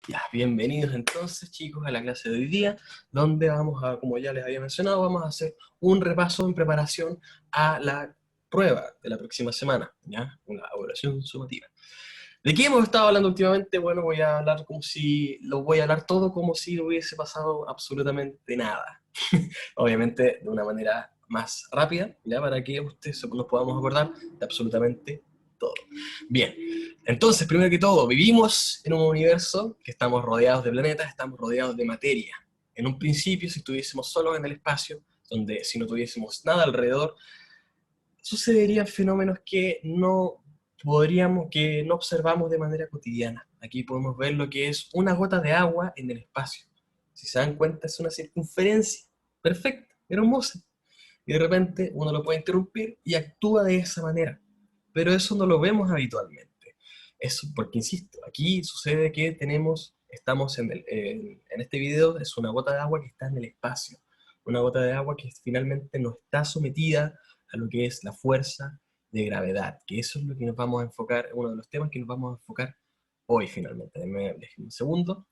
Ya, bienvenidos entonces chicos a la clase de hoy día, donde vamos a, como ya les había mencionado, vamos a hacer un repaso en preparación a la prueba de la próxima semana, ¿ya? Una evaluación sumativa. ¿De qué hemos estado hablando últimamente? Bueno, lo voy a hablar todo como si no hubiese pasado absolutamente nada. Obviamente de una manera más rápida, ¿ya? Para que ustedes nos podamos acordar de absolutamente todo. Bien, entonces, primero que todo, vivimos en un universo que estamos rodeados de planetas, estamos rodeados de materia. En un principio, si estuviésemos solos en el espacio, donde si no tuviésemos nada alrededor, sucederían fenómenos que no observamos de manera cotidiana. Aquí podemos ver lo que es una gota de agua en el espacio. Si se dan cuenta, es una circunferencia perfecta, hermosa. Y de repente uno lo puede interrumpir y actúa de esa manera. Pero eso no lo vemos habitualmente. Eso porque, insisto, aquí sucede que estamos en este video, es una gota de agua que está en el espacio. Una gota de agua que finalmente no está sometida a lo que es la fuerza de gravedad, que eso es lo que nos vamos a enfocar, uno de los temas que nos vamos a enfocar hoy finalmente. Déjenme un segundo.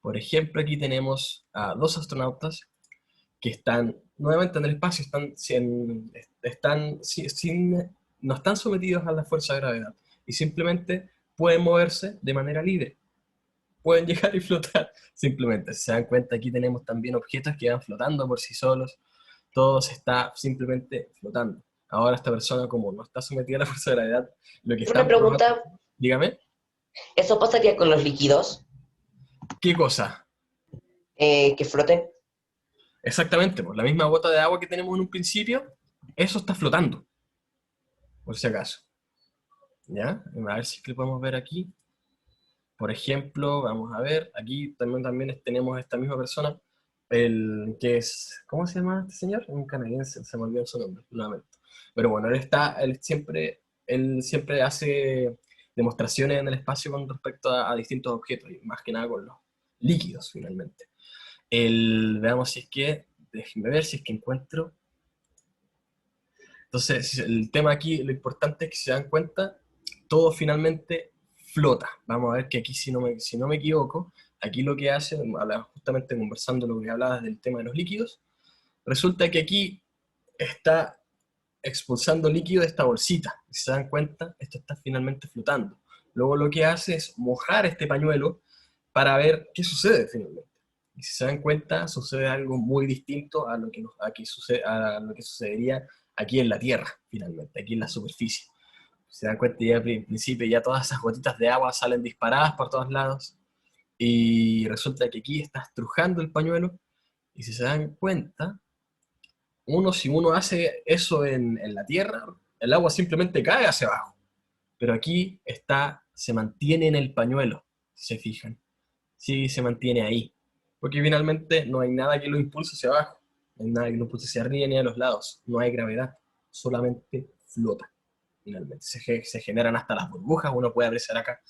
Por ejemplo, aquí tenemos a dos astronautas que están nuevamente en el espacio, no están sometidos a la fuerza de gravedad y simplemente pueden moverse de manera libre, pueden llegar y flotar simplemente. Si se dan cuenta, aquí tenemos también objetos que van flotando por sí solos, todo se está simplemente flotando. Ahora esta persona, como no está sometida a la fuerza de gravedad, lo que Una están probando, pregunta, dígame, ¿eso pasaría con los líquidos ¿qué cosa? que floten? Exactamente, pues la misma gota de agua que tenemos en un principio, eso está flotando, por si acaso. ¿Ya? A ver si es que lo podemos ver aquí. Por ejemplo, vamos a ver, aquí también tenemos esta misma persona, el que es, ¿cómo se llama este señor? Un canadiense, se me olvidó su nombre, lo lamento. Pero bueno, él siempre hace demostraciones en el espacio con respecto a distintos objetos, y más que nada con los líquidos, finalmente. Veamos si es que, déjenme ver si es que encuentro. Entonces, el tema aquí, lo importante es que si se dan cuenta, todo finalmente flota. Vamos a ver que aquí, si no me equivoco, aquí lo que hace, justamente conversando lo que hablabas del tema de los líquidos, resulta que aquí está expulsando líquido de esta bolsita. Si se dan cuenta, esto está finalmente flotando. Luego lo que hace es mojar este pañuelo para ver qué sucede finalmente. Y si se dan cuenta, sucede algo muy distinto a lo que sucedería aquí en la Tierra, finalmente, aquí en la superficie. Si se dan cuenta, ya al principio ya todas esas gotitas de agua salen disparadas por todos lados, y resulta que aquí está estrujando el pañuelo, y si se dan cuenta, si uno hace eso en la Tierra, el agua simplemente cae hacia abajo, pero aquí se mantiene en el pañuelo, si se fijan. Sí, se mantiene ahí. Porque finalmente no hay nada que lo impulse hacia abajo, no hay nada que lo impulse hacia arriba ni a los lados, no hay gravedad, solamente flota. Finalmente se generan hasta las burbujas, uno puede apreciar acá,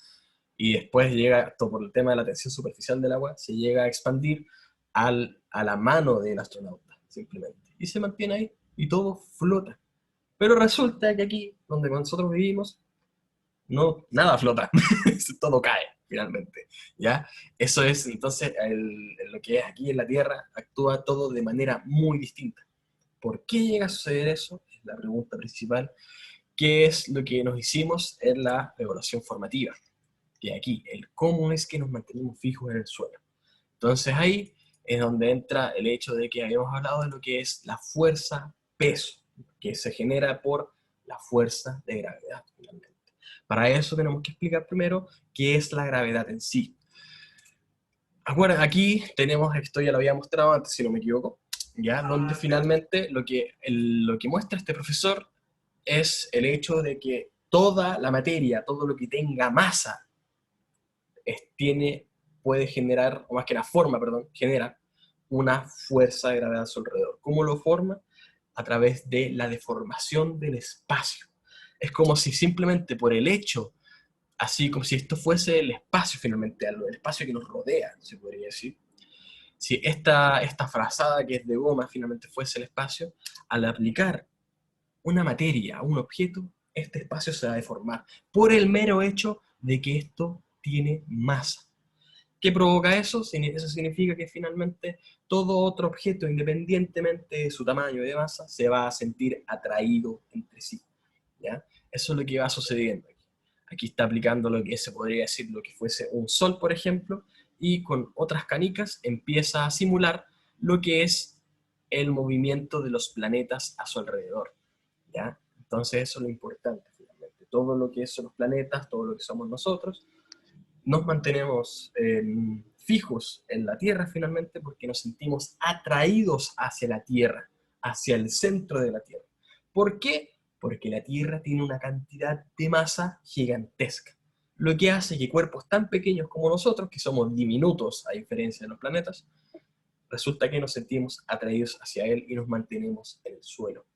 y después llega, todo por el tema de la tensión superficial del agua, se llega a expandir a la mano del astronauta, simplemente. Y se mantiene ahí, y todo flota. Pero resulta que aquí, donde nosotros vivimos, no, nada flota, todo cae finalmente, ¿ya? Eso es, entonces, lo que es aquí en la Tierra, actúa todo de manera muy distinta. ¿Por qué llega a suceder eso? Es la pregunta principal, ¿qué es lo que nos hicimos en la evaluación formativa? Que aquí, el cómo es que nos mantenemos fijos en el suelo. Entonces ahí es donde entra el hecho de que habíamos hablado de lo que es la fuerza-peso, que se genera por la fuerza de gravedad, finalmente. Para eso tenemos que explicar primero qué es la gravedad en sí. Ahora, aquí tenemos, esto ya lo había mostrado antes, si no me equivoco, ya, donde finalmente lo que muestra este profesor es el hecho de que toda la materia, todo lo que tenga masa, puede generar, o más que la forma, perdón, genera una fuerza de gravedad a su alrededor. ¿Cómo lo forma? A través de la deformación del espacio. Es como si simplemente por el hecho, así como si esto fuese el espacio finalmente, el espacio que nos rodea, se podría decir. Si esta frazada que es de goma finalmente fuese el espacio, al aplicar una materia a un objeto, este espacio se va a deformar por el mero hecho de que esto tiene masa. ¿Qué provoca eso? Eso significa que finalmente todo otro objeto, independientemente de su tamaño y de masa, se va a sentir atraído entre sí, ¿ya? Eso es lo que va sucediendo aquí. Aquí está aplicando lo que se podría decir lo que fuese un sol, por ejemplo, y con otras canicas empieza a simular lo que es el movimiento de los planetas a su alrededor, ¿ya? Entonces eso es lo importante, finalmente. Todo lo que son los planetas, todo lo que somos nosotros, nos mantenemos fijos en la Tierra finalmente porque nos sentimos atraídos hacia la Tierra, hacia el centro de la Tierra. ¿Por qué? Porque la Tierra tiene una cantidad de masa gigantesca, lo que hace que cuerpos tan pequeños como nosotros, que somos diminutos a diferencia de los planetas, resulta que nos sentimos atraídos hacia él y nos mantenemos en el suelo.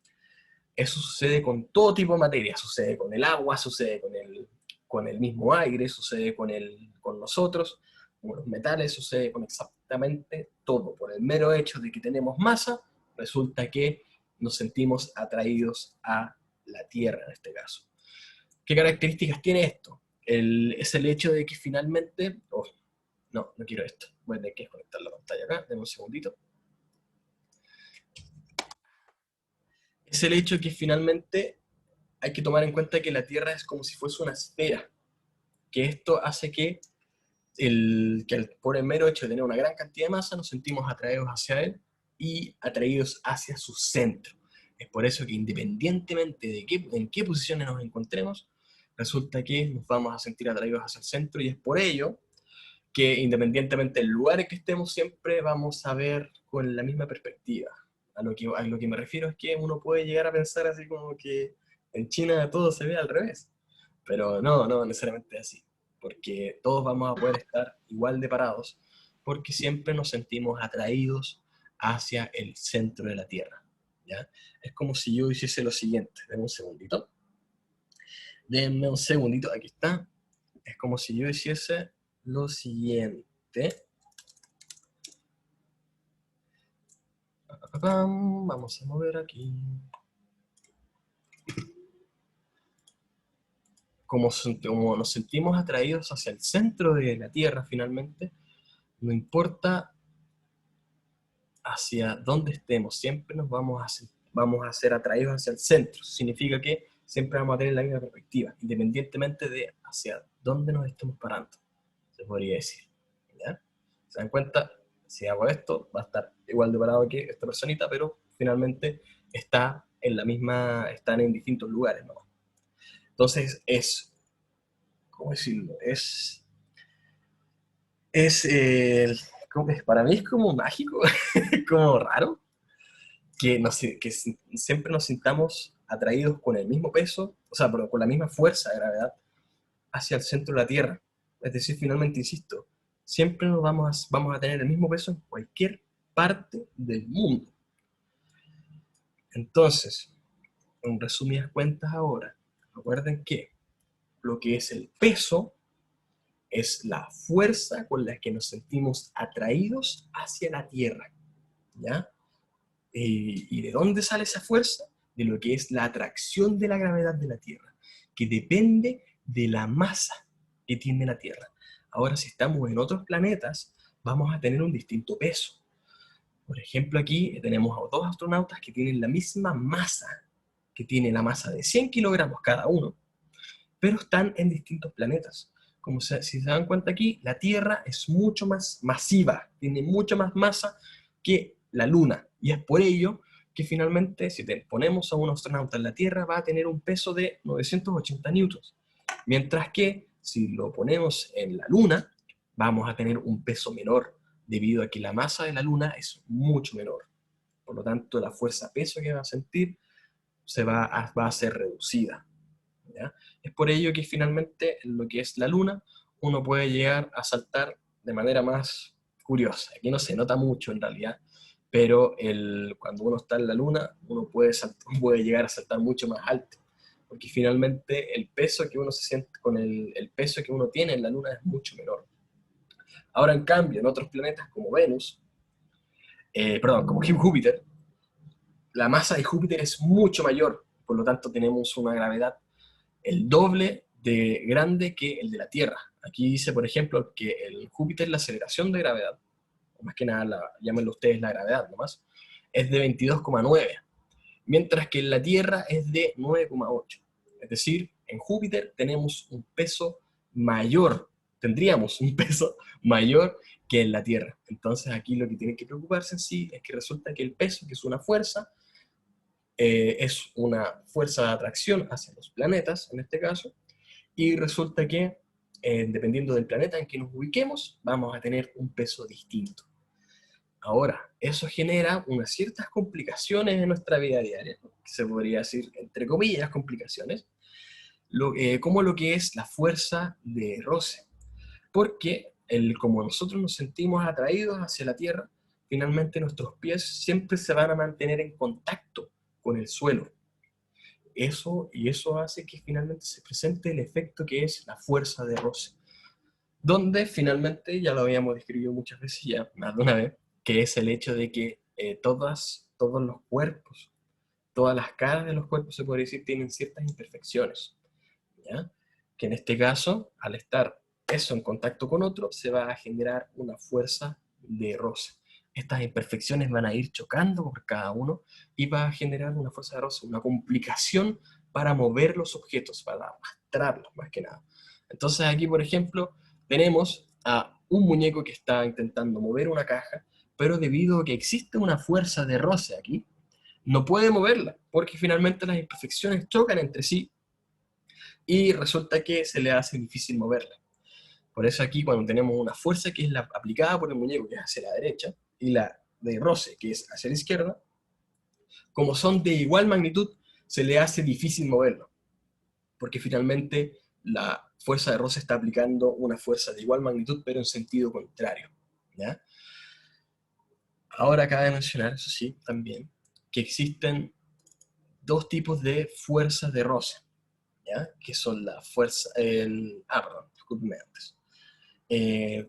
Eso sucede con todo tipo de materia, sucede con el agua, sucede con el mismo aire, sucede con nosotros, con los metales, sucede con exactamente todo. Por el mero hecho de que tenemos masa, resulta que nos sentimos atraídos a la Tierra en este caso. ¿Qué características tiene esto? Es el hecho de que finalmente... Oh, no, no quiero esto. Voy a tener que desconectar la pantalla acá, denme un segundito. Es el hecho de que finalmente hay que tomar en cuenta que la Tierra es como si fuese una esfera, que esto hace que, por el mero hecho de tener una gran cantidad de masa, nos sentimos atraídos hacia él y atraídos hacia su centro. Es por eso que independientemente de en qué posiciones nos encontremos, resulta que nos vamos a sentir atraídos hacia el centro y es por ello que independientemente del lugar en que estemos, siempre vamos a ver con la misma perspectiva. A lo que me refiero es que uno puede llegar a pensar así como que en China todo se ve al revés, pero no, no necesariamente así, porque todos vamos a poder estar igual de parados, porque siempre nos sentimos atraídos hacia el centro de la Tierra, ¿ya? Es como si yo hiciese lo siguiente, denme un segundito, aquí está, es como si yo hiciese lo siguiente. Vamos a mover aquí. Como nos sentimos atraídos hacia el centro de la Tierra finalmente, no importa hacia dónde estemos, siempre vamos a ser atraídos hacia el centro. Significa que siempre vamos a tener la misma perspectiva, independientemente de hacia dónde nos estemos parando, se podría decir, ¿ya? ¿Se dan cuenta? Si hago esto, va a estar igual de parado que esta personita, pero finalmente están en distintos lugares, ¿no? Entonces ¿cómo decirlo? Es, eh, para mí es como mágico, es como raro, que siempre nos sintamos atraídos con el mismo peso, o sea, pero con la misma fuerza de gravedad hacia el centro de la Tierra. Es decir, finalmente, insisto, siempre vamos a tener el mismo peso en cualquier parte del mundo. Entonces, en resumidas cuentas ahora, recuerden que lo que es el peso es la fuerza con la que nos sentimos atraídos hacia la Tierra, ¿ya? ¿Y de dónde sale esa fuerza? De lo que es la atracción de la gravedad de la Tierra, que depende de la masa que tiene la Tierra. Ahora, si estamos en otros planetas, vamos a tener un distinto peso. Por ejemplo, aquí tenemos a dos astronautas que tienen la misma masa, que tiene la masa de 100 kilogramos cada uno, pero están en distintos planetas. Si se dan cuenta aquí, la Tierra es mucho más masiva, tiene mucha más masa que la Luna, y es por ello que finalmente, si ponemos a un astronauta en la Tierra, va a tener un peso de 980 newtons, mientras que si lo ponemos en la Luna, vamos a tener un peso menor, debido a que la masa de la Luna es mucho menor. Por lo tanto, la fuerza-peso que va a sentir va a ser reducida, ¿ya? Es por ello que finalmente en lo que es la Luna, uno puede llegar a saltar de manera más curiosa. Aquí no se nota mucho en realidad, pero cuando uno está en la Luna, uno puede llegar a saltar mucho más alto, porque finalmente el peso que uno se siente con el peso que uno tiene en la Luna es mucho menor. Ahora, en cambio, en otros planetas como Venus, perdón, como Júpiter, la masa de Júpiter es mucho mayor, por lo tanto tenemos una gravedad el doble de grande que el de la Tierra. Aquí dice, por ejemplo, que en Júpiter la aceleración de gravedad, o más que nada, llámenlo ustedes la gravedad nomás, es de 22,9, mientras que en la Tierra es de 9,8. Es decir, en Júpiter tenemos un peso mayor, tendríamos un peso mayor que en la Tierra. Entonces aquí lo que tienen que preocuparse en sí es que resulta que el peso, que es una fuerza de atracción hacia los planetas, en este caso, y resulta que dependiendo del planeta en que nos ubiquemos, vamos a tener un peso distinto. Ahora, eso genera unas ciertas complicaciones en nuestra vida diaria, ¿no? Que se podría decir, entre comillas, complicaciones, como lo que es la fuerza de roce. Porque como nosotros nos sentimos atraídos hacia la Tierra, finalmente nuestros pies siempre se van a mantener en contacto con el suelo. Eso hace que finalmente se presente el efecto que es la fuerza de roce, donde finalmente, ya lo habíamos descrito muchas veces ya, más de una vez, que es el hecho de que todos los cuerpos, todas las caras de los cuerpos, se podría decir, tienen ciertas imperfecciones, ¿ya? Que en este caso, al estar eso en contacto con otro, se va a generar una fuerza de roce. Estas imperfecciones van a ir chocando por cada uno y va a generar una fuerza de roce, una complicación para mover los objetos, para arrastrarlos más que nada. Entonces aquí, por ejemplo, tenemos a un muñeco que está intentando mover una caja, pero debido a que existe una fuerza de roce aquí, no puede moverla, porque finalmente las imperfecciones chocan entre sí y resulta que se le hace difícil moverla. Por eso aquí cuando tenemos una fuerza que es la aplicada por el muñeco, que es hacia la derecha, y la de roce, que es hacia la izquierda, como son de igual magnitud, se le hace difícil moverlo, porque finalmente la fuerza de roce está aplicando una fuerza de igual magnitud, pero en sentido contrario, ¿ya? Ahora cabe mencionar, eso sí, también, que existen dos tipos de fuerzas de roce, ¿ya? Que son la fuerza, perdón, discúlpeme antes.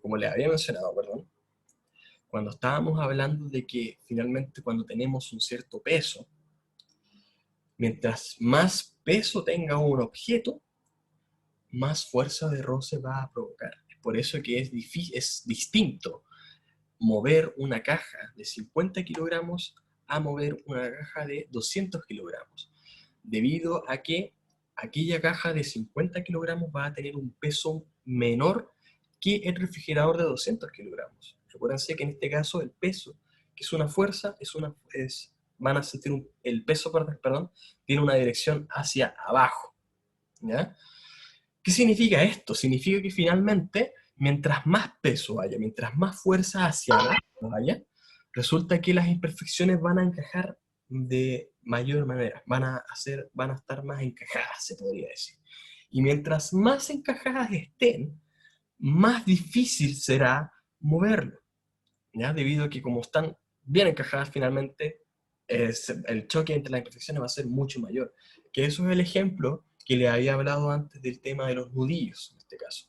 Como les había mencionado, perdón, cuando estábamos hablando de que finalmente cuando tenemos un cierto peso, mientras más peso tenga un objeto, más fuerza de roce va a provocar. Es por eso que es distinto mover una caja de 50 kilogramos a mover una caja de 200 kilogramos, debido a que aquella caja de 50 kilogramos va a tener un peso menor que el refrigerador de 200 kilogramos. Recuérdense que en este caso el peso, que es una fuerza, van a sentir el peso, perdón, tiene una dirección hacia abajo, ¿ya? ¿Qué significa esto? Significa que finalmente, mientras más peso haya, mientras más fuerza hacia abajo haya, resulta que las imperfecciones van a encajar de mayor manera, van a estar más encajadas, se podría decir. Y mientras más encajadas estén, más difícil será moverlo, ¿ya? Debido a que como están bien encajadas finalmente, el choque entre las imperfecciones va a ser mucho mayor. Que eso es el ejemplo que le había hablado antes del tema de los nudillos, en este caso.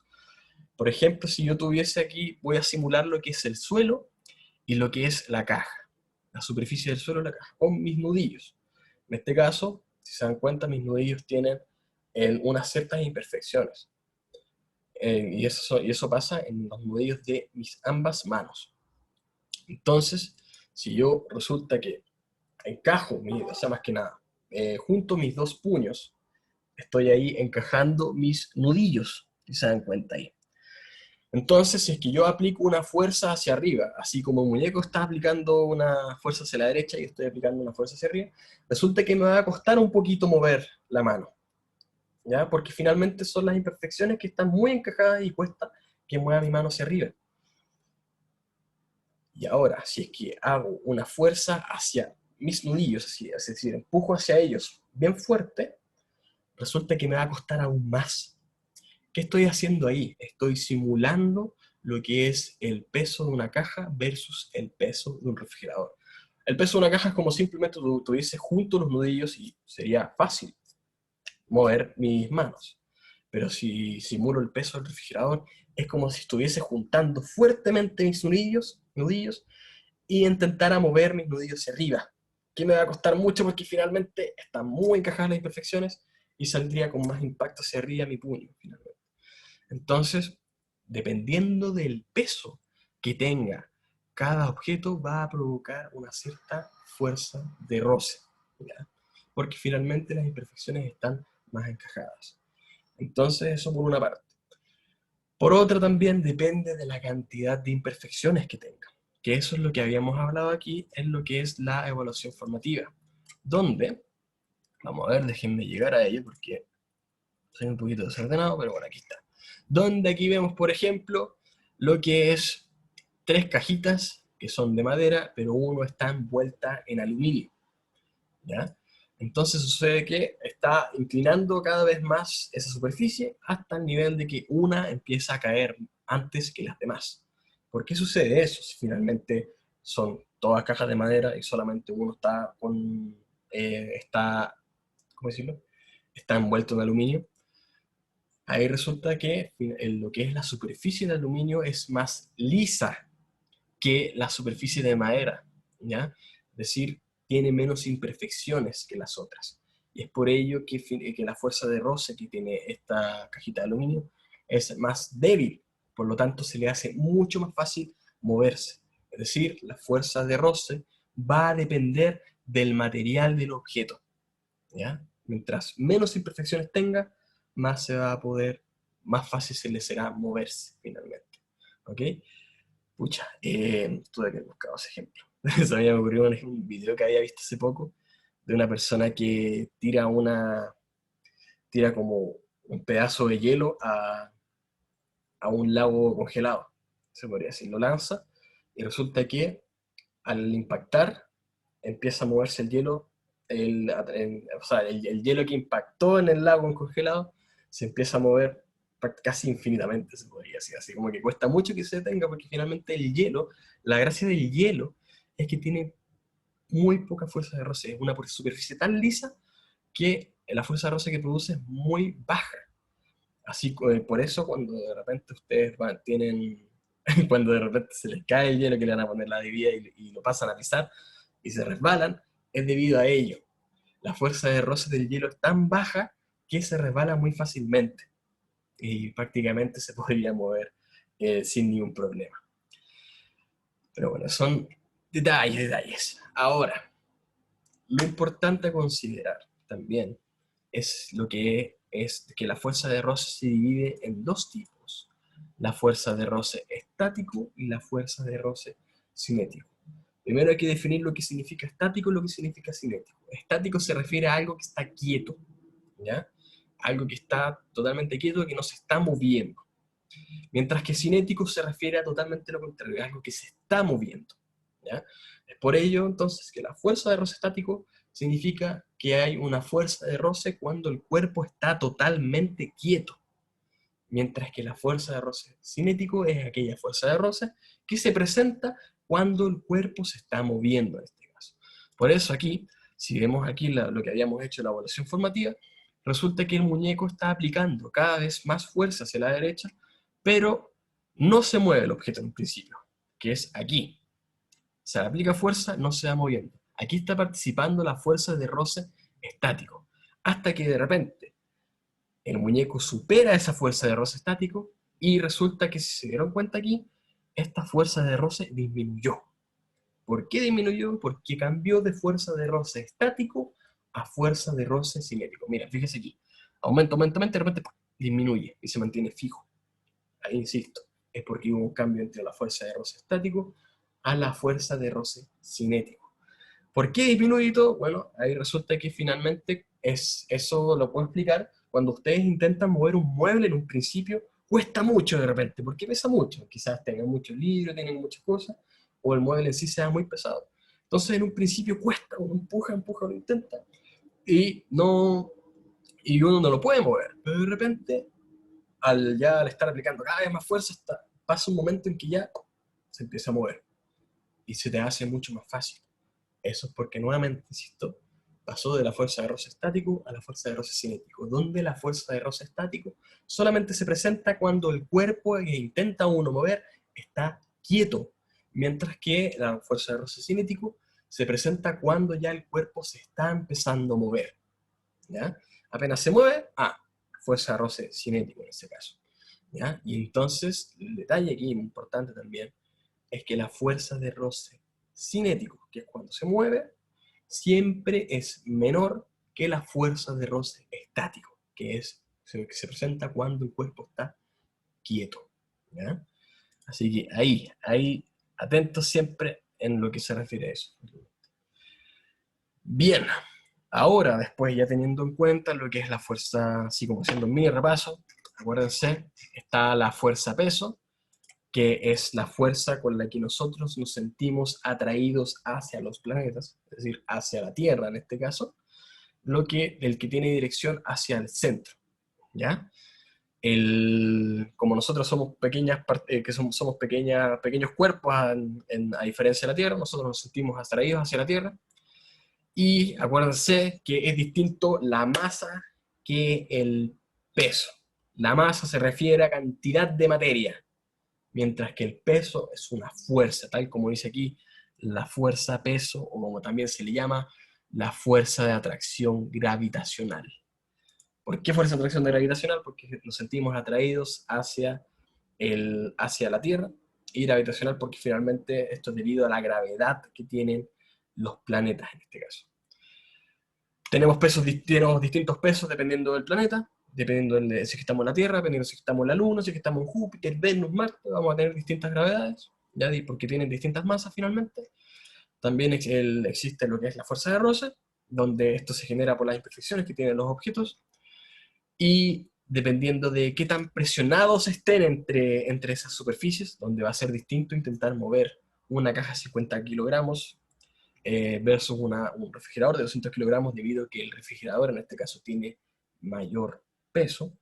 Por ejemplo, si yo tuviese aquí, voy a simular lo que es el suelo y lo que es la caja, la superficie del suelo de la caja, con mis nudillos. En este caso, si se dan cuenta, mis nudillos tienen unas ciertas imperfecciones. Y eso pasa en los nudillos de mis ambas manos. Entonces, si yo resulta que encajo, o sea, más que nada, junto mis dos puños, estoy ahí encajando mis nudillos, si se dan cuenta ahí. Entonces, si es que yo aplico una fuerza hacia arriba, así como el muñeco está aplicando una fuerza hacia la derecha y estoy aplicando una fuerza hacia arriba, resulta que me va a costar un poquito mover la mano, ¿ya? Porque finalmente son las imperfecciones que están muy encajadas y cuesta que mueva mi mano hacia arriba. Y ahora, si es que hago una fuerza hacia mis nudillos, es decir, empujo hacia ellos bien fuerte, resulta que me va a costar aún más. ¿Qué estoy haciendo ahí? Estoy simulando lo que es el peso de una caja versus el peso de un refrigerador. El peso de una caja es como simplemente tuviese junto los nudillos y sería fácil mover mis manos. Pero si simulo el peso del refrigerador, es como si estuviese juntando fuertemente mis nudillos y intentara mover mis nudillos hacia arriba, que me va a costar mucho porque finalmente están muy encajadas las imperfecciones y saldría con más impacto hacia arriba mi puño, finalmente. Entonces, dependiendo del peso que tenga cada objeto, va a provocar una cierta fuerza de roce, ¿ya? Porque finalmente las imperfecciones están más encajadas. Entonces, eso por una parte. Por otra también depende de la cantidad de imperfecciones que tenga, que eso es lo que habíamos hablado aquí en lo que es la evaluación formativa, donde, vamos a ver, déjenme llegar a ello porque soy un poquito desordenado, pero bueno, aquí está. Donde aquí vemos, por ejemplo, lo que es 3 cajitas que son de madera, pero uno está envuelta en aluminio, ¿ya? Entonces sucede que está inclinando cada vez más esa superficie hasta el nivel de que una empieza a caer antes que las demás. ¿Por qué sucede eso? Si finalmente son todas cajas de madera y solamente uno está ¿cómo decirlo? Está envuelto en aluminio. Ahí resulta que lo que es la superficie de aluminio es más lisa que la superficie de madera, ¿ya? Es decir, tiene menos imperfecciones que las otras. Y es por ello que la fuerza de roce que tiene esta cajita de aluminio es más débil, por lo tanto se le hace mucho más fácil moverse. Es decir, la fuerza de roce va a depender del material del objeto, ¿ya? Mientras menos imperfecciones tenga, más se va a poder, más fácil se le será moverse finalmente, ¿ok? Pucha, tuve que buscar ese ejemplo. Se me ocurrió un video que había visto hace poco de una persona que tira como un pedazo de hielo a un lago congelado, se podría decir, lo lanza y resulta que al impactar empieza a moverse el hielo, o sea, el hielo que impactó en el lago congelado se empieza a mover casi infinitamente, se podría decir, así como que cuesta mucho que se detenga porque finalmente el hielo, la gracia del hielo es que tiene muy poca fuerza de roce, es una superficie tan lisa que la fuerza de roce que produce es muy baja. Así, por eso cuando de repente ustedes tienen, cuando de repente se les cae el hielo que le van a poner la bebida y lo pasan a pisar y se resbalan, es debido a ello. La fuerza de roce del hielo es tan baja que se resbala muy fácilmente y prácticamente se podría mover sin ningún problema. Pero bueno, son detalles, detalles. Ahora, lo importante a considerar también es lo que es que la fuerza de roce se divide en 2 tipos: la fuerza de roce estático y la fuerza de roce cinético. Primero hay que definir lo que significa estático y lo que significa cinético. Estático se refiere a algo que está quieto, ¿ya? Algo que está totalmente quieto, que no se está moviendo. Mientras que cinético se refiere a totalmente lo contrario, a algo que se está moviendo, ¿ya? Es por ello, entonces, que la fuerza de roce estático significa que hay una fuerza de roce cuando el cuerpo está totalmente quieto, mientras que la fuerza de roce cinético es aquella fuerza de roce que se presenta cuando el cuerpo se está moviendo, en este caso. Por eso aquí, si vemos aquí lo que habíamos hecho en la evaluación formativa, resulta que el muñeco está aplicando cada vez más fuerza hacia la derecha, pero no se mueve el objeto en un principio, que es aquí. Se aplica fuerza, no se va moviendo. Aquí está participando la fuerza de roce estático, hasta que de repente el muñeco supera esa fuerza de roce estático y resulta que, si se dieron cuenta aquí, esta fuerza de roce disminuyó. ¿Por qué disminuyó? Porque cambió de fuerza de roce estático a fuerza de roce cinético. Mira, fíjese aquí. Aumenta, aumenta, aumenta, de repente disminuye y se mantiene fijo. Ahí insisto, es porque hubo un cambio entre la fuerza de roce estático a la fuerza de roce cinético. ¿Por qué disminuye todo? Bueno, ahí resulta que finalmente eso lo puedo explicar cuando ustedes intentan mover un mueble en un principio, cuesta mucho de repente, porque pesa mucho. Quizás tengan muchos libros, tengan muchas cosas, o el mueble en sí sea muy pesado. Entonces en un principio cuesta, uno empuja, empuja, lo intenta, y, no, y uno no lo puede mover. Pero de repente, al estar aplicando cada vez más fuerza, pasa un momento en que ya se empieza a mover, y se te hace mucho más fácil. Eso es porque, nuevamente, insisto, pasó de la fuerza de roce estático a la fuerza de roce cinético, donde la fuerza de roce estático solamente se presenta cuando el cuerpo que intenta uno mover está quieto, mientras que la fuerza de roce cinético se presenta cuando ya el cuerpo se está empezando a mover, ¿ya? Apenas se mueve, fuerza de roce cinético en este caso. ¿Ya? Y entonces, el detalle aquí importante también es que la fuerza de roce cinético, que es cuando se mueve, siempre es menor que la fuerza de roce estático, que se presenta cuando el cuerpo está quieto. ¿Ya? Así que ahí, atentos siempre en lo que se refiere a eso. Bien, ahora, después ya teniendo en cuenta lo que es la fuerza, así como haciendo un mini repaso, acuérdense, está la fuerza peso, que es la fuerza con la que nosotros nos sentimos atraídos hacia los planetas, es decir, hacia la Tierra en este caso, el que tiene dirección hacia el centro, ¿ya? Como nosotros somos pequeños cuerpos a diferencia de la Tierra, nosotros nos sentimos atraídos hacia la Tierra, y acuérdense que es distinto la masa que el peso. La masa se refiere a cantidad de materia, mientras que el peso es una fuerza, tal como dice aquí, la fuerza peso, o como también se le llama, la fuerza de atracción gravitacional. ¿Por qué fuerza de atracción gravitacional? Porque nos sentimos atraídos hacia la Tierra, y gravitacional porque finalmente esto es debido a la gravedad que tienen los planetas en este caso. Tenemos distintos pesos dependiendo del planeta, dependiendo de si estamos en la Tierra, dependiendo de si estamos en la Luna, si estamos en Júpiter, Venus, Marte, vamos a tener distintas gravedades, ¿ya? Porque tienen distintas masas finalmente. También existe lo que es la fuerza de roce, donde esto se genera por las imperfecciones que tienen los objetos, y dependiendo de qué tan presionados estén entre esas superficies, donde va a ser distinto intentar mover una caja de 50 kilogramos versus un refrigerador de 200 kilogramos, debido a que el refrigerador en este caso tiene mayor peso.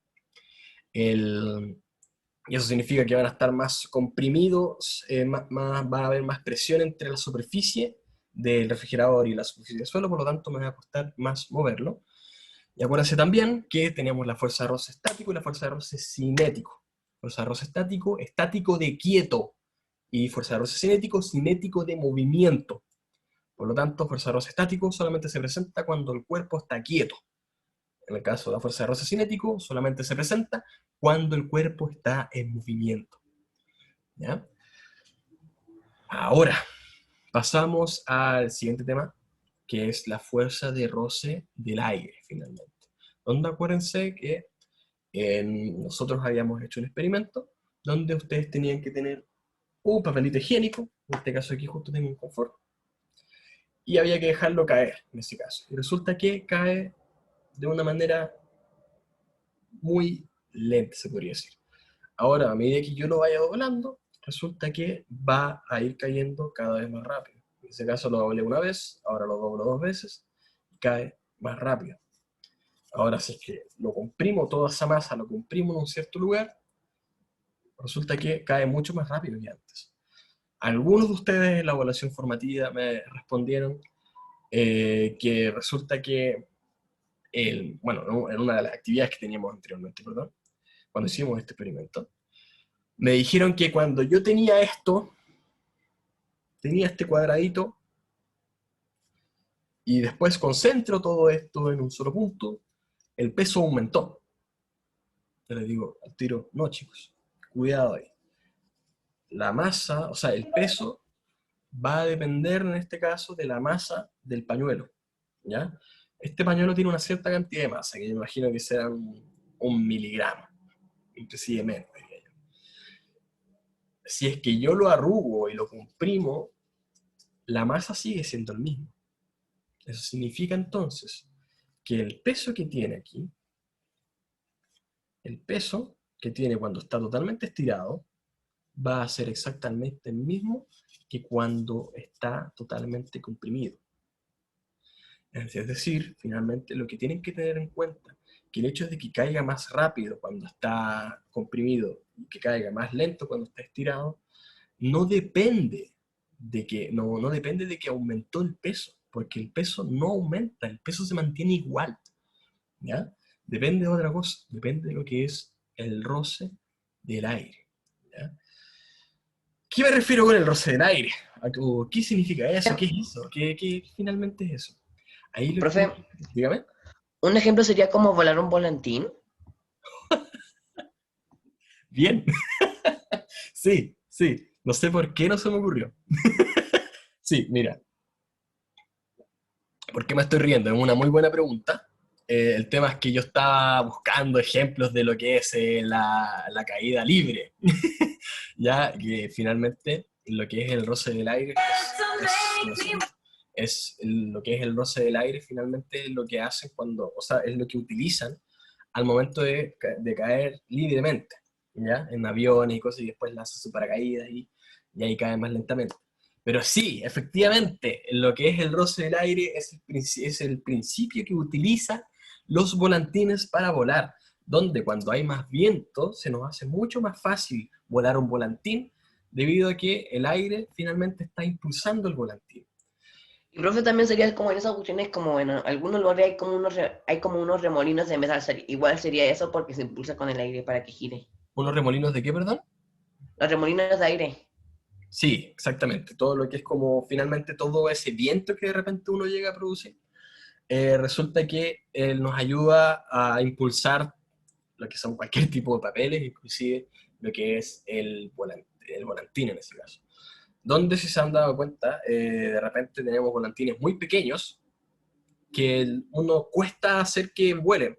Y eso significa que van a estar más comprimidos, va a haber más presión entre la superficie del refrigerador y la superficie del suelo, por lo tanto me va a costar más moverlo. Y acuérdense también que tenemos la fuerza de roce estático y la fuerza de roce cinético. Fuerza de roce estático, estático de quieto, y fuerza de roce cinético, cinético de movimiento. Por lo tanto, fuerza de roce estático solamente se presenta cuando el cuerpo está quieto. En el caso de la fuerza de roce cinético, solamente se presenta cuando el cuerpo está en movimiento. ¿Ya? Ahora, pasamos al siguiente tema, que es la fuerza de roce del aire, finalmente. Donde acuérdense que nosotros habíamos hecho un experimento donde ustedes tenían que tener un papelito higiénico, en este caso aquí justo tengo un confort, y había que dejarlo caer en ese caso. Y resulta que cae de una manera muy lenta, se podría decir. Ahora, a medida que yo lo vaya doblando, resulta que va a ir cayendo cada vez más rápido. En ese caso lo doblé una vez, ahora lo doblo dos veces, y cae más rápido. Ahora, si es que lo comprimo, toda esa masa lo comprimo en un cierto lugar, resulta que cae mucho más rápido que antes. Algunos de ustedes en la evaluación formativa me respondieron que resulta que, bueno, en una de las actividades que teníamos anteriormente, perdón, cuando hicimos este experimento, me dijeron que cuando yo tenía este cuadradito, y después concentro todo esto en un solo punto, el peso aumentó. Yo les digo al tiro, no chicos, cuidado ahí. La masa, o sea, el peso va a depender en este caso de la masa del pañuelo, ¿ya? Este pañuelo tiene una cierta cantidad de masa, que yo imagino que será un miligramo, inclusive menos, diría yo. Si es que yo lo arrugo y lo comprimo, la masa sigue siendo el mismo. Eso significa entonces que el peso que tiene aquí, el peso que tiene cuando está totalmente estirado, va a ser exactamente el mismo que cuando está totalmente comprimido. Es decir, finalmente lo que tienen que tener en cuenta, que el hecho de que caiga más rápido cuando está comprimido y que caiga más lento cuando está estirado, no depende no depende de que aumentó el peso, porque el peso no aumenta, el peso se mantiene igual, ¿ya? Depende de otra cosa, depende de lo que es el roce del aire, ¿ya? ¿Qué me refiero con el roce del aire? ¿Qué significa eso? ¿Qué es eso? ¿Qué finalmente es eso? Ahí lo Profe, que... Dígame. Un ejemplo sería como volar un volantín. Bien, sí, sí. No sé por qué no se me ocurrió. Sí, mira, ¿por qué me estoy riendo? Es una muy buena pregunta. El tema es que yo estaba buscando ejemplos de lo que es la caída libre, ya que finalmente lo que es el roce del aire es lo siguiente. Lo que es el roce del aire finalmente es lo que hacen cuando, o sea, es lo que utilizan al momento de caer libremente, ¿ya? En aviones y cosas, y después lanzan su paracaídas y ahí caen más lentamente. Pero sí, efectivamente, lo que es el roce del aire es el principio que utiliza los volantines para volar, donde cuando hay más viento se nos hace mucho más fácil volar un volantín debido a que el aire finalmente está impulsando el volantín. Y profe también sería como en esas cuestiones, como en algunos lugares hay como hay como unos remolinos de metal. Igual sería eso porque se impulsa con el aire para que gire. ¿Unos remolinos de qué, perdón? Los remolinos de aire. Sí, exactamente. Todo lo que es como finalmente todo ese viento que de repente uno llega a producir, resulta que nos ayuda a impulsar lo que son cualquier tipo de papeles, inclusive lo que es el volantín en ese caso. Donde si se han dado cuenta, de repente tenemos volantines muy pequeños que uno cuesta hacer que vuelen,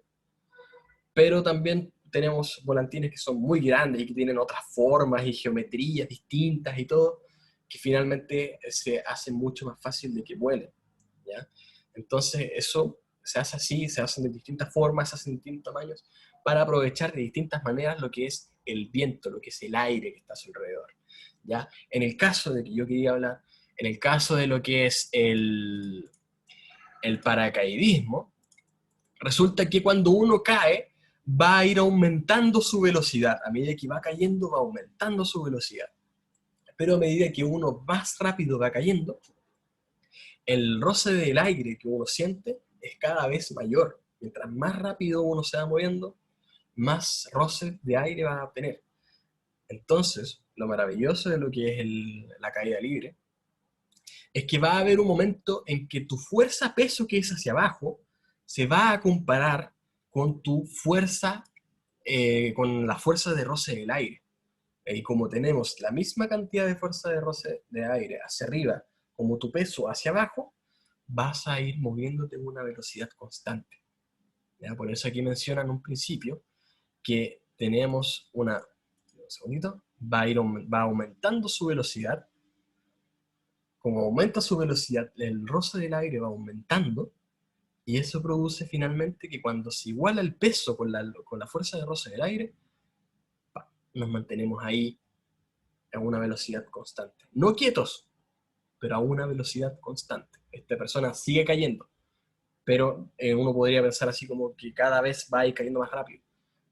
pero también tenemos volantines que son muy grandes y que tienen otras formas y geometrías distintas y todo, que finalmente se hace mucho más fácil de que vuelen, ¿ya? Entonces eso se hace así, se hacen de distintas formas, se hacen de distintos tamaños, para aprovechar de distintas maneras lo que es el viento, lo que es el aire que está a su alrededor, ¿ya? En el caso de que yo quería hablar, en el caso de lo que es el paracaidismo, resulta que cuando uno cae, va a ir aumentando su velocidad. A medida que va cayendo, va aumentando su velocidad. Pero a medida que uno más rápido va cayendo, el roce del aire que uno siente es cada vez mayor. Mientras más rápido uno se va moviendo, más roce de aire va a obtener. Entonces, lo maravilloso de lo que es la caída libre es que va a haber un momento en que tu fuerza-peso que es hacia abajo se va a comparar con tu fuerza, con la fuerza de roce del aire. Y como tenemos la misma cantidad de fuerza de roce de aire hacia arriba como tu peso hacia abajo, vas a ir moviéndote en una velocidad constante. ¿Ya? Por eso aquí mencionan un principio que tenemos un segundito, va aumentando su velocidad. Como aumenta su velocidad, el roce del aire va aumentando y eso produce finalmente que cuando se iguala el peso con la fuerza de roce del aire, nos mantenemos ahí a una velocidad constante. No quietos, pero a una velocidad constante. Esta persona sigue cayendo, pero uno podría pensar así como que cada vez va a ir cayendo más rápido,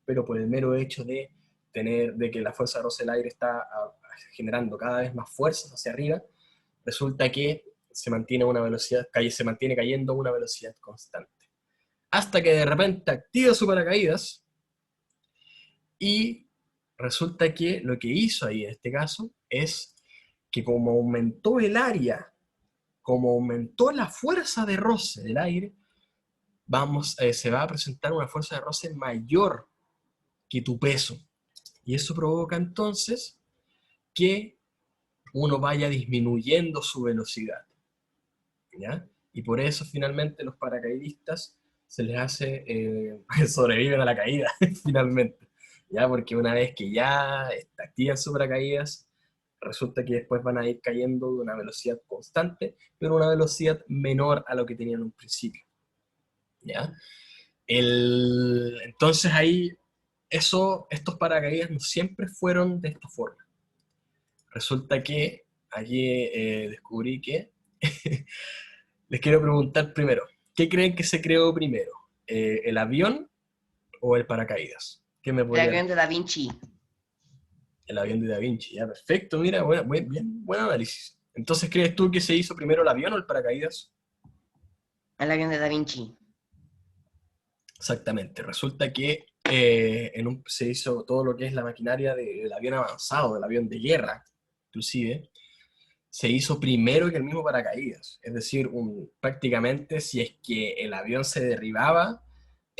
pero por el mero hecho de que la fuerza de roce del aire está generando cada vez más fuerzas hacia arriba, resulta que se mantiene cayendo a una velocidad constante. Hasta que de repente activa su paracaídas y resulta que lo que hizo ahí en este caso es que como aumentó el área, como aumentó la fuerza de roce del aire, se va a presentar una fuerza de roce mayor que tu peso. Y eso provoca entonces que uno vaya disminuyendo su velocidad, ¿ya? Y por eso finalmente los paracaidistas se les hace, sobreviven a la caída, finalmente, ¿ya? Porque una vez que ya activan su paracaídas, resulta que después van a ir cayendo de una velocidad constante, pero una velocidad menor a lo que tenían en un principio, ¿ya? Entonces ahí, estos paracaídas no siempre fueron de esta forma. Resulta que aquí descubrí que les quiero preguntar primero, ¿qué creen que se creó primero? ¿El avión o el paracaídas? ¿Qué me El podrían? avión de Da Vinci. El avión de Da Vinci, ya, perfecto, mira, bien, buen análisis. Entonces, ¿crees tú que se hizo primero el avión o el paracaídas? El avión de Da Vinci. Exactamente, resulta que se hizo todo lo que es la maquinaria del avión avanzado, del avión de guerra, inclusive, se hizo primero que el mismo paracaídas. Es decir, prácticamente si es que el avión se derribaba,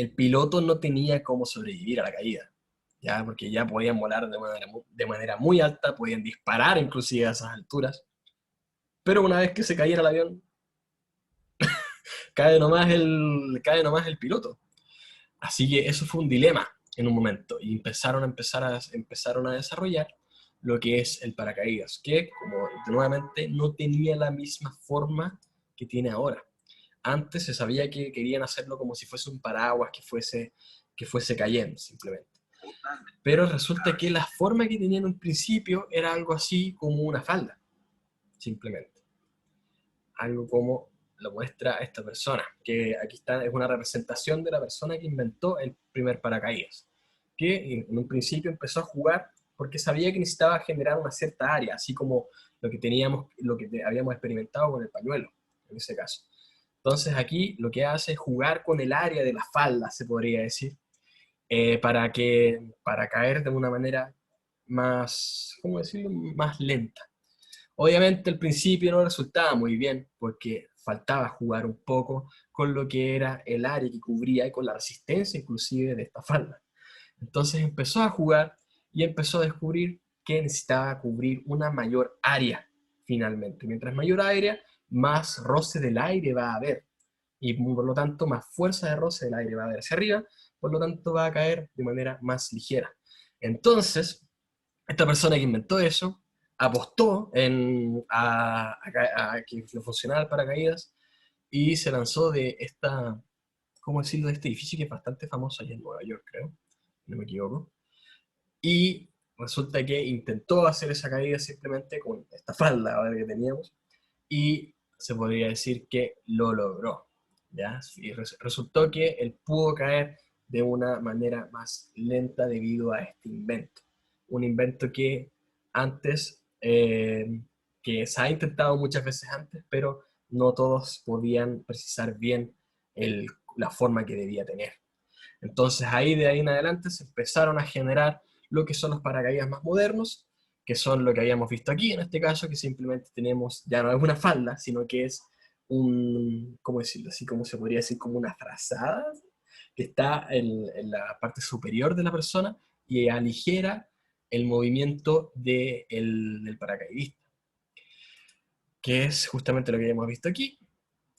el piloto no tenía cómo sobrevivir a la caída, ¿ya? Porque ya podían volar de manera muy alta, podían disparar inclusive a esas alturas, pero una vez que se cayera el avión, cae nomás el piloto. Así que eso fue un dilema en un momento, y empezaron a desarrollar lo que es el paracaídas, que, como nuevamente, no tenía la misma forma que tiene ahora. Antes se sabía que querían hacerlo como si fuese un paraguas que fuese cayendo, simplemente. Pero resulta que la forma que tenía en un principio era algo así como una falda, simplemente. Algo como lo muestra esta persona, que aquí está, es una representación de la persona que inventó el primer paracaídas, que en un principio empezó a jugar porque sabía que necesitaba generar una cierta área, así como lo que habíamos experimentado con el pañuelo, en ese caso. Entonces aquí lo que hace es jugar con el área de la falda, se podría decir, para caer de una manera más, ¿cómo decirlo?, más lenta. Obviamente al principio no resultaba muy bien porque faltaba jugar un poco con lo que era el área que cubría y con la resistencia inclusive de esta falda. Entonces empezó a jugar y empezó a descubrir que necesitaba cubrir una mayor área finalmente. Mientras mayor área, más roce del aire va a haber y por lo tanto más fuerza de roce del aire va a haber hacia arriba, por lo tanto va a caer de manera más ligera. Entonces, esta persona que inventó eso apostó a que le funcionara el paracaídas y se lanzó de ¿cómo decirlo?, de este edificio que es bastante famoso allá en Nueva York, creo, no me equivoco. Y resulta que intentó hacer esa caída simplemente con esta falda ahora que teníamos y se podría decir que lo logró, ¿ya? Y resultó que él pudo caer de una manera más lenta debido a este invento. Un invento que antes, que se ha intentado muchas veces antes, pero no todos podían precisar bien la forma que debía tener. Entonces de ahí en adelante se empezaron a generar lo que son los paracaídas más modernos, que son lo que habíamos visto aquí en este caso, que simplemente tenemos, ya no es una falda, sino que es ¿cómo decirlo? Así como se podría decir, como una frazada, que está en la parte superior de la persona y aligera el movimiento del paracaidista, que es justamente lo que hemos visto aquí,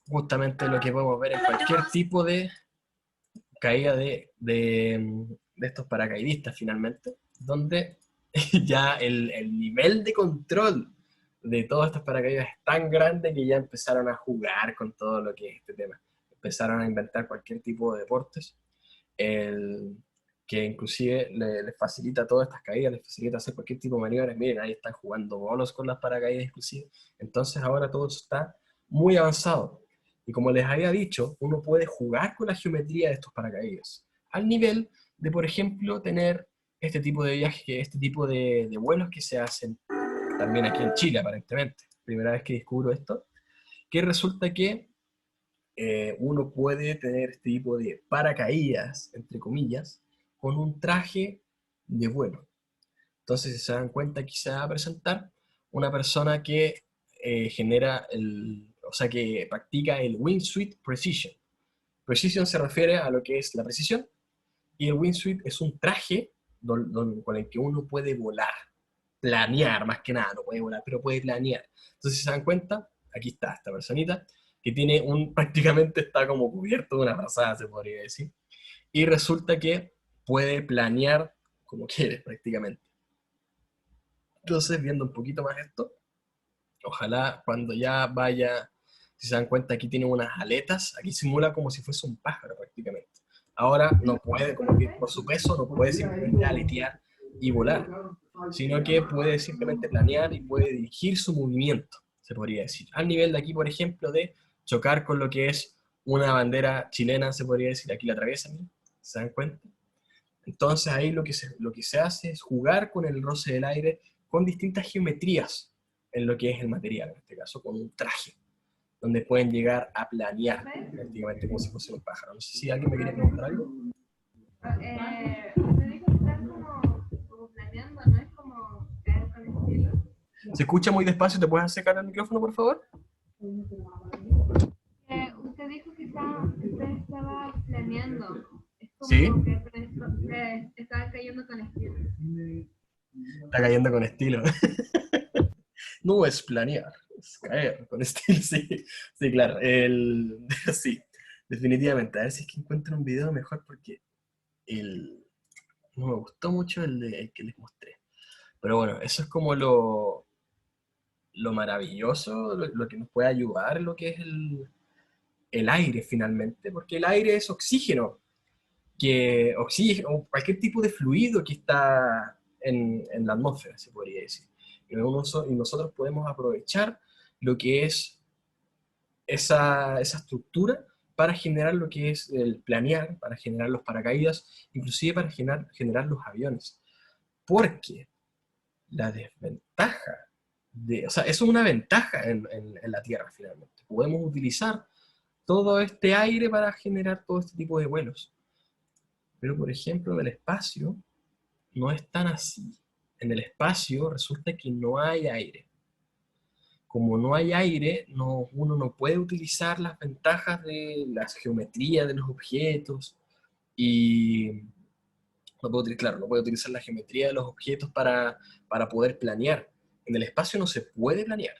justamente lo que podemos ver en cualquier tipo de caída de estos paracaidistas finalmente, donde ya el nivel de control de todos estos paracaídas es tan grande que ya empezaron a jugar con todo lo que es este tema. Empezaron a inventar cualquier tipo de deportes, que inclusive les facilita todas estas caídas, les facilita hacer cualquier tipo de maniobras. Miren, ahí están jugando bolos con las paracaídas inclusive. Entonces ahora todo eso está muy avanzado. Y como les había dicho, uno puede jugar con la geometría de estos paracaídas, al nivel de, por ejemplo, tener este tipo de viajes, este tipo de vuelos que se hacen también aquí en Chile, aparentemente. Primera vez que descubro esto, que resulta que uno puede tener este tipo de paracaídas, entre comillas, con un traje de vuelo. Entonces, si se dan cuenta, aquí se va a presentar una persona que o sea, que practica el Wingsuit Precision. Precision se refiere a lo que es la precisión, y el Wingsuit es un traje con el que uno puede volar, planear más que nada, no puede volar, pero puede planear. Entonces, si se dan cuenta, aquí está esta personita, que tiene prácticamente está como cubierto de una frazada, se podría decir, y resulta que puede planear como quiere prácticamente. Entonces, viendo un poquito más esto, ojalá cuando ya vaya, si se dan cuenta, aquí tiene unas aletas, aquí simula como si fuese un pájaro prácticamente. Ahora no puede, como que por su peso, no puede simplemente aletear y volar, sino que puede simplemente planear y puede dirigir su movimiento, se podría decir. Al nivel de aquí, por ejemplo, de chocar con lo que es una bandera chilena, se podría decir, aquí la atraviesan, ¿se dan cuenta? Entonces ahí lo que se hace es jugar con el roce del aire con distintas geometrías en lo que es el material, en este caso con un traje, donde pueden llegar a planear prácticamente como si fuese un pájaro. No sé si alguien me quiere preguntar algo. Usted dijo que están como planeando, ¿no es como caer con estilo? ¿Se escucha muy despacio? ¿Te puedes acercar al micrófono, por favor? Usted dijo que usted estaba planeando. ¿Sí? como que estaba cayendo con estilo. Está cayendo con estilo. No es planear, es caer con estilo, sí. Sí, claro. Sí, definitivamente. A ver si es que encuentro un video mejor porque el, no me gustó mucho el que les mostré. Pero bueno, eso es como lo maravilloso, lo que nos puede ayudar, lo que es el aire finalmente, porque el aire es oxígeno, o cualquier tipo de fluido que está en la atmósfera, se podría decir. Y nosotros podemos aprovechar lo que es esa estructura para generar lo que es el planear, para generar los paracaídas, inclusive para generar los aviones. Porque la desventaja o sea, eso es una ventaja en la Tierra finalmente. Podemos utilizar todo este aire para generar todo este tipo de vuelos. Pero, por ejemplo, en el espacio no es tan así. En el espacio resulta que no hay aire. Como no hay aire, uno no puede utilizar las ventajas de las geometrías de los objetos y claro, no puede utilizar la geometría de los objetos para poder planear. En el espacio no se puede planear.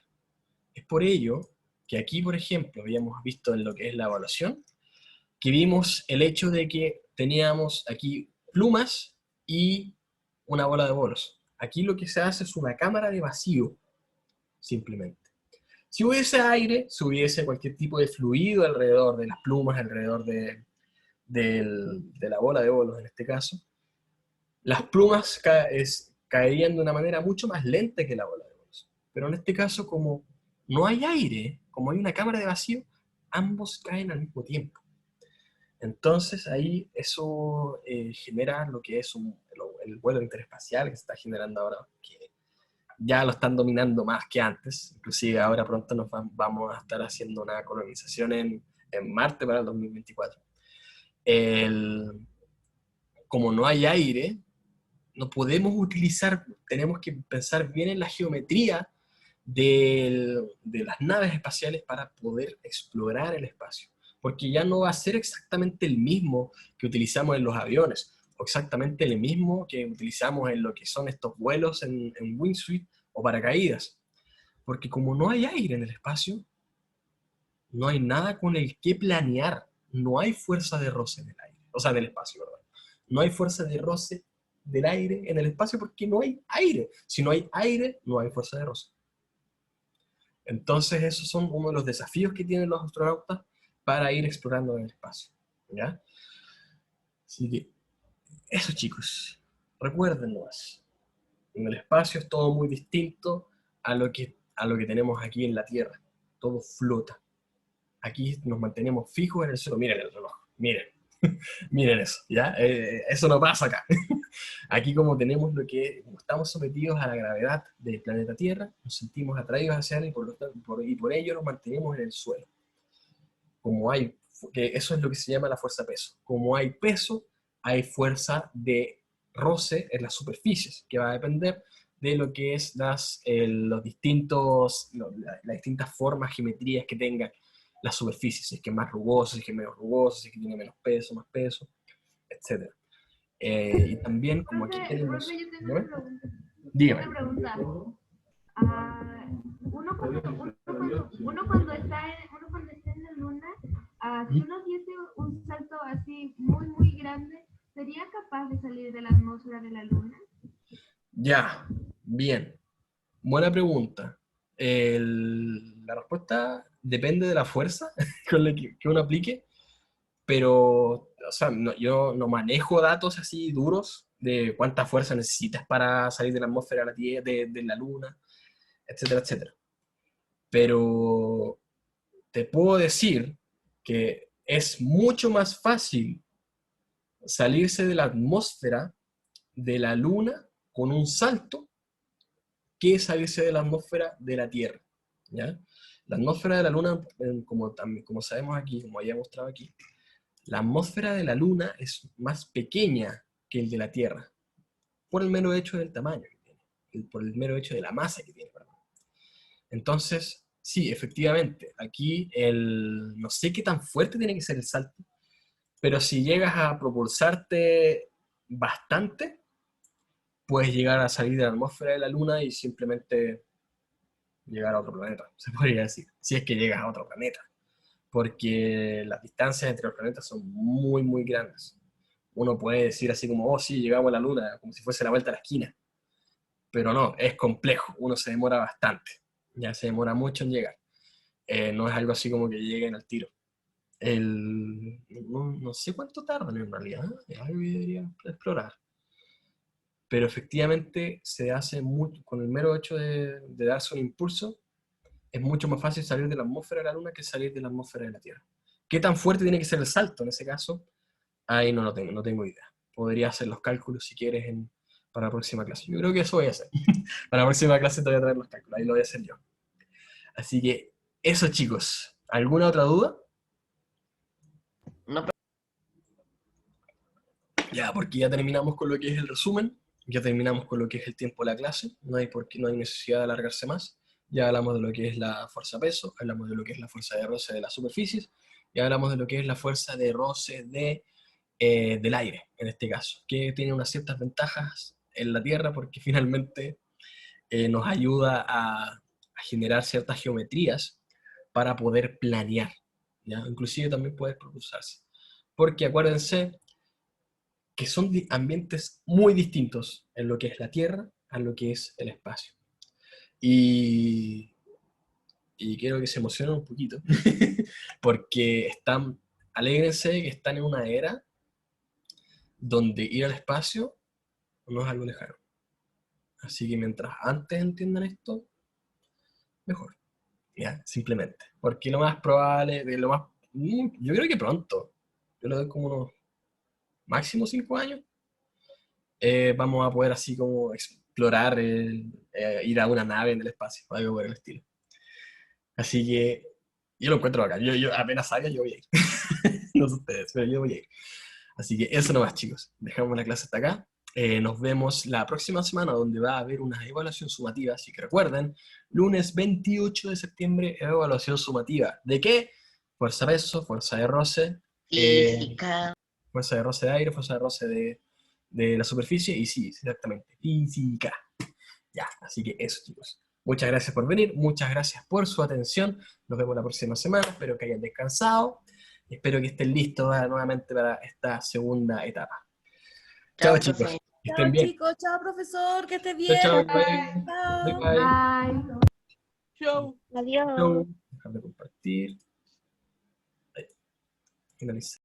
Es por ello que aquí, por ejemplo, habíamos visto en lo que es la evaluación, que vimos el hecho de que teníamos aquí plumas y una bola de bolos. Aquí lo que se hace es una cámara de vacío, simplemente. Si hubiese aire, si hubiese cualquier tipo de fluido alrededor de las plumas, alrededor de la bola de bolos en este caso, las plumas caerían de una manera mucho más lenta que la bola de bolos. Pero en este caso, como no hay aire, como hay una cámara de vacío, ambos caen al mismo tiempo. Entonces ahí eso genera lo que es el vuelo interespacial que se está generando ahora, que ya lo están dominando más que antes. Inclusive ahora pronto vamos a estar haciendo una colonización en Marte para el 2024. Como no hay aire, no podemos utilizar, tenemos que pensar bien en la geometría de las naves espaciales para poder explorar el espacio. Porque ya no va a ser exactamente el mismo que utilizamos en los aviones, o exactamente el mismo que utilizamos en lo que son estos vuelos en wingsuit o paracaídas. Porque como no hay aire en el espacio, no hay nada con el que planear, no hay fuerza de roce en el aire, o sea, en el espacio, ¿verdad? No hay fuerza de roce del aire en el espacio porque no hay aire. Si no hay aire, no hay fuerza de roce. Entonces, esos son uno de los desafíos que tienen los astronautas para ir explorando en el espacio, ¿ya? Así que, eso chicos, recuérdenlos. En el espacio es todo muy distinto a lo que tenemos aquí en la Tierra. Todo flota. Aquí nos mantenemos fijos en el suelo. Miren el reloj, miren. Miren eso, ¿ya? Eso no pasa acá. Aquí como como estamos sometidos a la gravedad del planeta Tierra, nos sentimos atraídos hacia él y por ello nos mantenemos en el suelo. Que eso es lo que se llama la fuerza peso. Como hay peso, hay fuerza de roce en las superficies, que va a depender de lo que es las distintas formas, geometrías que tengan las superficies, si es que es más rugoso, si es que es menos rugoso, si es que tiene menos peso, más peso, etc. Y también, como aquí tenemos... Profe, yo tengo ¿no? una pregunta. Dígame. Una pregunta. Uno cuando está en la luna, si uno diese un salto así muy, muy grande, ¿sería capaz de salir de la atmósfera de la luna? Ya, bien. Buena pregunta. La respuesta depende de la fuerza con la que uno aplique, pero o sea, yo no manejo datos así duros de cuánta fuerza necesitas para salir de la atmósfera de la Tierra, de la Luna, etcétera, etcétera. Pero te puedo decir que es mucho más fácil salirse de la atmósfera de la Luna con un salto que salirse de la atmósfera de la Tierra, ¿ya? La atmósfera de la Luna, como sabemos aquí, como había mostrado aquí, la atmósfera de la Luna es más pequeña que el de la Tierra, por el mero hecho del tamaño que tiene, por el mero hecho de la masa que tiene, perdón. Entonces, sí, efectivamente, aquí no sé qué tan fuerte tiene que ser el salto, Pero si llegas a propulsarte bastante, puedes llegar a salir de la atmósfera de la Luna y simplemente llegar a otro planeta, se podría decir, si es que llegas a otro planeta, porque las distancias entre los planetas son muy, muy grandes. Uno puede decir así como, oh sí, llegamos a la Luna, como si fuese la vuelta a la esquina, pero no, es complejo, uno se demora bastante, ya se demora mucho en llegar. No es algo así como que lleguen al tiro. No sé cuánto tardan en realidad, es algo que debería explorar. Pero efectivamente se hace mucho, con el mero hecho de darse un impulso, es mucho más fácil salir de la atmósfera de la Luna que salir de la atmósfera de la Tierra. ¿Qué tan fuerte tiene que ser el salto en ese caso? Ahí no lo tengo, no tengo idea. Podría hacer los cálculos si quieres para la próxima clase. Yo creo que eso voy a hacer. Para la próxima clase te voy a traer los cálculos, ahí lo voy a hacer yo. Así que eso, chicos. ¿Alguna otra duda? No, Ya, porque ya terminamos con lo que es el resumen, ya terminamos con lo que es el tiempo de la clase, no hay necesidad de alargarse más. Ya hablamos de lo que es la fuerza peso, hablamos de lo que es la fuerza de roce de las superficies, y hablamos de lo que es la fuerza de roce del aire, en este caso, que tiene unas ciertas ventajas en la Tierra porque finalmente nos ayuda a generar ciertas geometrías para poder planear, ¿ya? Inclusive también puede propulsarse. Porque acuérdense que son ambientes muy distintos en lo que es la Tierra a lo que es el espacio. Y, y quiero que se emocionen un poquito, porque alégrense que están en una era donde ir al espacio no es algo lejano. Así que mientras antes entiendan esto, mejor. Ya, simplemente. Porque lo más probable, yo creo que pronto, yo lo doy como unos máximo 5 años, vamos a poder así como explorar, ir a una nave en el espacio, o algo por el estilo. Así que yo lo encuentro acá. Yo apenas salga, yo voy a ir. No sé ustedes, pero yo voy a ir. Así que eso nomás, chicos. Dejamos la clase hasta acá. Nos vemos la próxima semana donde va a haber una evaluación sumativa. Así que recuerden, lunes 28 de septiembre, evaluación sumativa. ¿De qué? Fuerza peso, fuerza de roce, física. fuerza de roce de aire, fuerza de roce de la superficie y sí, exactamente, física. Ya, así que eso, chicos. Muchas gracias por venir, muchas gracias por su atención. Nos vemos la próxima semana. Espero que hayan descansado. Espero que estén listos nuevamente para esta segunda etapa. Chao, Chao, chicos. profe. Que Chao, estén bien. chicos. Chao, profesor. Que esté Chao, bien. chao. Bye. Bye, Chao. bye. Bye. Chao. Adiós. Chao. Déjame compartir. Ahí. Finalizar.